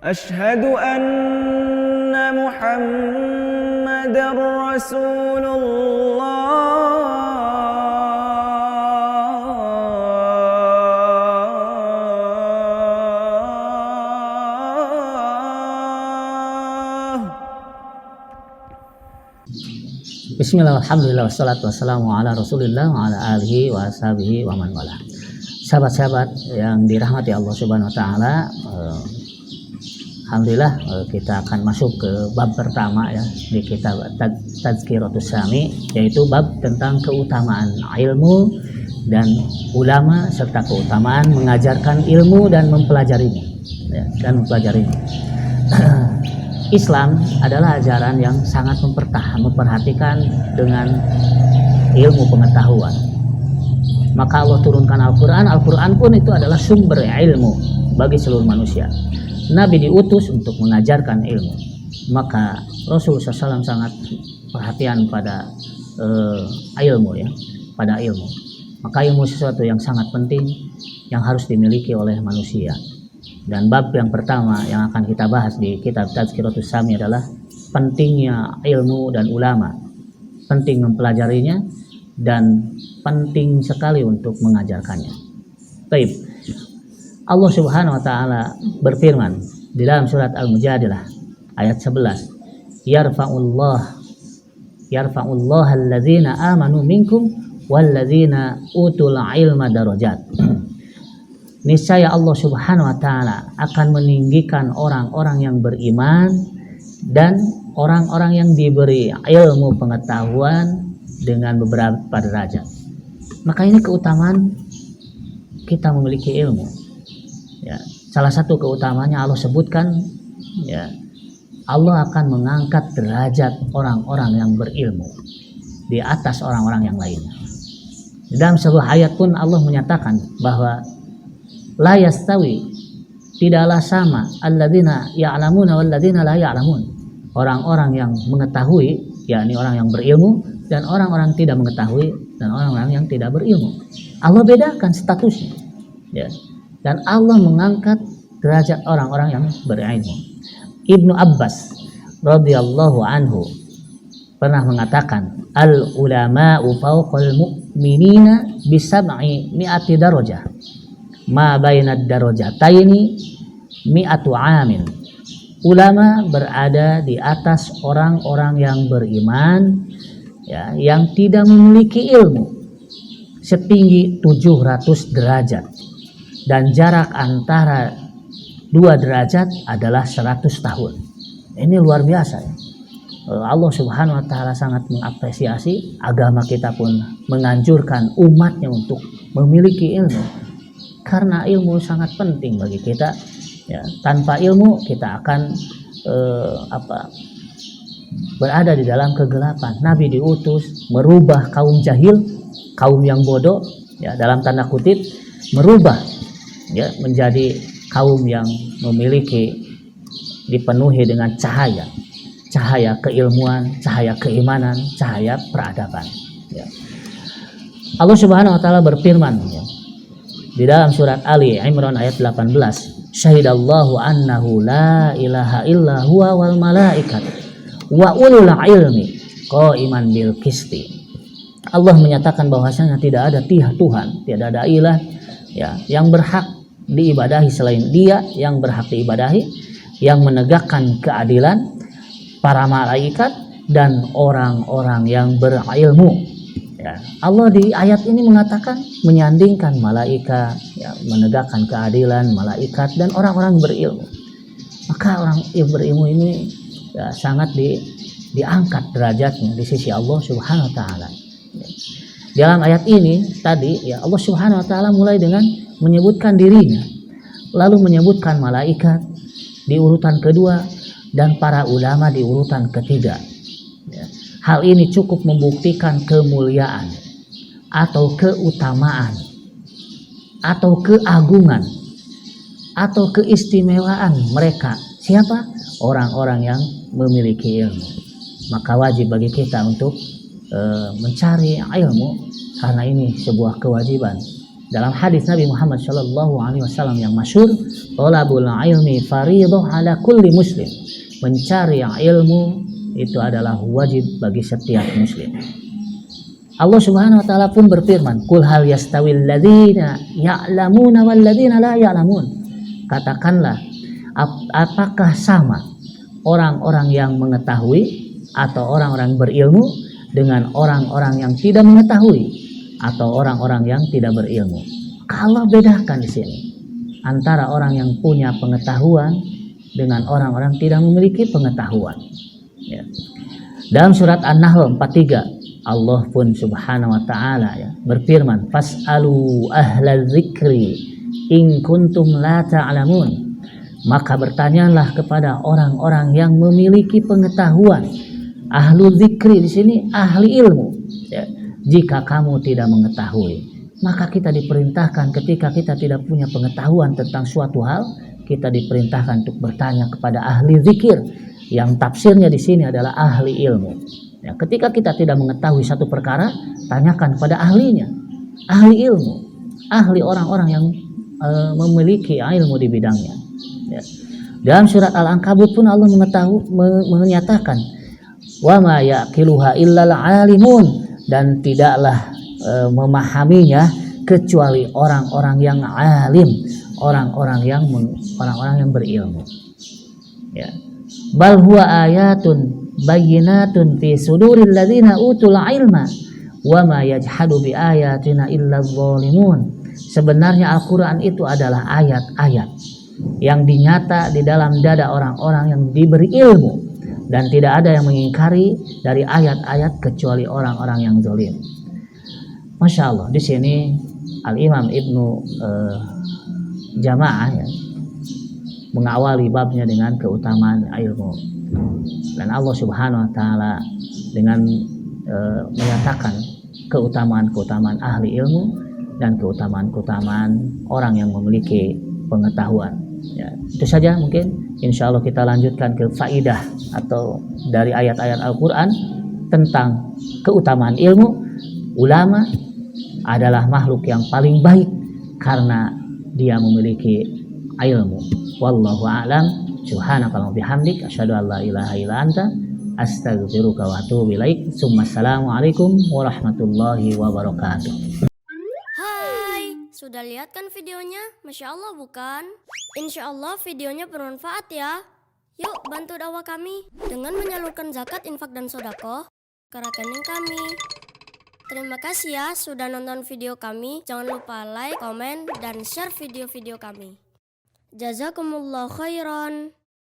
أشهد أن محمدًا رسول الله. Bismillah, alhamdulillah, wassalatu wassalamu ala rasulillah wa ala alihi wa ashabihi wa man wala. Sahabat-sahabat yang dirahmati Allah subhanahu wa ta'ala, alhamdulillah kita akan masuk ke bab pertama ya di kitab Tazkiratus Sami, yaitu bab tentang keutamaan ilmu dan ulama serta keutamaan mengajarkan ilmu dan mempelajarinya ya, Islam adalah ajaran yang sangat memperhatikan dengan ilmu pengetahuan. Maka Allah turunkan Al-Quran pun itu adalah sumber ilmu bagi seluruh manusia. Nabi diutus untuk mengajarkan ilmu. Maka Rasulullah SAW sangat perhatian pada ilmu ya, pada ilmu. Maka ilmu sesuatu yang sangat penting yang harus dimiliki oleh manusia. Dan bab yang pertama yang akan kita bahas di kitab Tazkiratus Sami adalah pentingnya ilmu dan ulama, penting mempelajarinya dan penting sekali untuk mengajarkannya. Baik, Allah Subhanahu wa taala berfirman di dalam surat Al-Mujadilah ayat 11, yarfa'ullahu alladzina amanu minkum walladzina utul ilma darajat. Niscaya Allah Subhanahu wa taala akan meninggikan orang-orang yang beriman dan orang-orang yang diberi ilmu pengetahuan dengan beberapa derajat. Maka ini keutamaan kita memiliki ilmu. Ya, salah satu keutamanya Allah sebutkan ya, Allah akan mengangkat derajat orang-orang yang berilmu di atas orang-orang yang lainnya. Dalam sebuah ayat pun Allah menyatakan bahwa la yastawi, tidaklah sama alladzina ya'lamuna walladzina la ya'lamun. Orang-orang yang mengetahui, yakni orang yang berilmu, dan orang-orang tidak mengetahui dan orang-orang yang tidak berilmu. Allah bedakan statusnya. Ya. Dan Allah mengangkat derajat orang-orang yang berilmu. Ibnu Abbas radhiyallahu anhu pernah mengatakan, al ulama'u fawqal mu'minina bisab'i mi'ati darajah. Ma bainad darajataini mi'atu amin. Ulama berada di atas orang-orang yang beriman ya, yang tidak memiliki ilmu setinggi 700 derajat, dan jarak antara 2 derajat adalah 100 tahun. Ini luar biasa ya. Allah Subhanahu wa taala sangat mengapresiasi, agama kita pun menganjurkan umatnya untuk memiliki ilmu. Karena ilmu sangat penting bagi kita ya. Tanpa ilmu kita akan berada di dalam kegelapan. Nabi diutus merubah kaum jahil, kaum yang bodoh ya, dalam tanda kutip, merubah ya menjadi kaum yang memiliki, dipenuhi dengan cahaya keilmuan, cahaya keimanan, cahaya peradaban ya. Allah Subhanahu wa taala berfirman ya, di dalam surat Ali Imran ayat 18, syahidallahu annahu la ilaha illa huwa wal malaikat wa ulul ilmi qaiman bil qisti. Allah menyatakan bahwasanya tidak ada Tuhan, tidak ada ilah ya yang berhak diibadahi selain Dia, yang berhak diibadahi, yang menegakkan keadilan, para malaikat dan orang-orang yang berilmu. Ya, Allah di ayat ini mengatakan, menyandingkan malaikat ya, menegakkan keadilan, malaikat dan orang-orang berilmu. Maka orang yang berilmu ini ya, sangat diangkat derajatnya di sisi Allah Subhanahu wa taala. Ya. Dalam ayat ini tadi ya, Allah Subhanahu wa taala mulai dengan menyebutkan dirinya, lalu menyebutkan malaikat di urutan kedua dan para ulama di urutan ketiga. Ya. Hal ini cukup membuktikan kemuliaan atau keutamaan atau keagungan atau keistimewaan mereka. Siapa? Orang-orang yang memiliki ilmu. Maka wajib bagi kita untuk mencari ilmu, karena ini sebuah kewajiban Dalam hadis Nabi Muhammad Shallallahu Alaihi Wasallam yang masyhur, "Thalabul ilmi fardhu ala kulli muslim." Mencari ilmu itu adalah wajib bagi setiap muslim. Allah Subhanahu wa taala pun berfirman, "Qul hal yastawil ladzina ya'lamuna wal ladzina la ya'lamun." Katakanlah, apakah sama orang-orang yang mengetahui atau orang-orang berilmu dengan orang-orang yang tidak mengetahui atau orang-orang yang tidak berilmu? Kalau bedakan di sini antara orang yang punya pengetahuan dengan orang-orang tidak memiliki pengetahuan. Ya. Dalam surat An-Nahl 43, Allah pun Subhanahu wa taala ya berfirman, "Fas'alu ahlal dzikri in kuntum la ta'lamun." Maka bertanyalah kepada orang-orang yang memiliki pengetahuan. Ahlul dzikri di sini ahli ilmu. Ya. Jika kamu tidak mengetahui, maka kita diperintahkan ketika kita tidak punya pengetahuan tentang suatu hal, kita diperintahkan untuk bertanya kepada ahli zikir, yang tafsirnya di sini adalah ahli ilmu. Ya, ketika kita tidak mengetahui satu perkara, tanyakan pada ahlinya, ahli ilmu, ahli orang-orang yang memiliki ilmu di bidangnya. Ya. Dalam surat Al-Ankabut pun Allah menyatakan, wa ma yaqiluha illal alimun, dan tidaklah memahaminya kecuali orang-orang yang alim, orang-orang yang berilmu. Ya. Bal huwa ayatun bayyinatun fi suduril ladzina utul ilma wa ma yajhadu bi ayatina illa dzalimun. Sebenarnya Al-Qur'an itu adalah ayat-ayat yang dinyata di dalam dada orang-orang yang diberi ilmu, dan tidak ada yang mengingkari dari ayat-ayat kecuali orang-orang yang zalim. Masya Allah, di sini Al-Imam Ibnu Jamaah ya, mengawali babnya dengan keutamaan ilmu, dan Allah Subhanahu wa taala dengan menyatakan keutamaan-keutamaan ahli ilmu dan keutamaan-keutamaan orang yang memiliki pengetahuan. Ya, itu saja mungkin. Insya Allah kita lanjutkan ke faidah atau dari ayat-ayat Al-Quran tentang keutamaan ilmu. Ulama adalah makhluk yang paling baik karena dia memiliki ilmu. Wallahu a'lam. Subhanakallahumma bihamdik asyhadu an la ilaha illa anta astaghfiruka wa atubu ilaik. Assalamualaikum warahmatullahi wabarakatuh. Hai, sudah lihat kan videonya? Masya Allah bukan? Insya Allah videonya bermanfaat ya. Yuk bantu dakwah kami dengan menyalurkan zakat, infak, dan sodako ke rekening kami. Terima kasih ya sudah nonton video kami. Jangan lupa like, komen, dan share video-video kami. Jazakumullah khairan.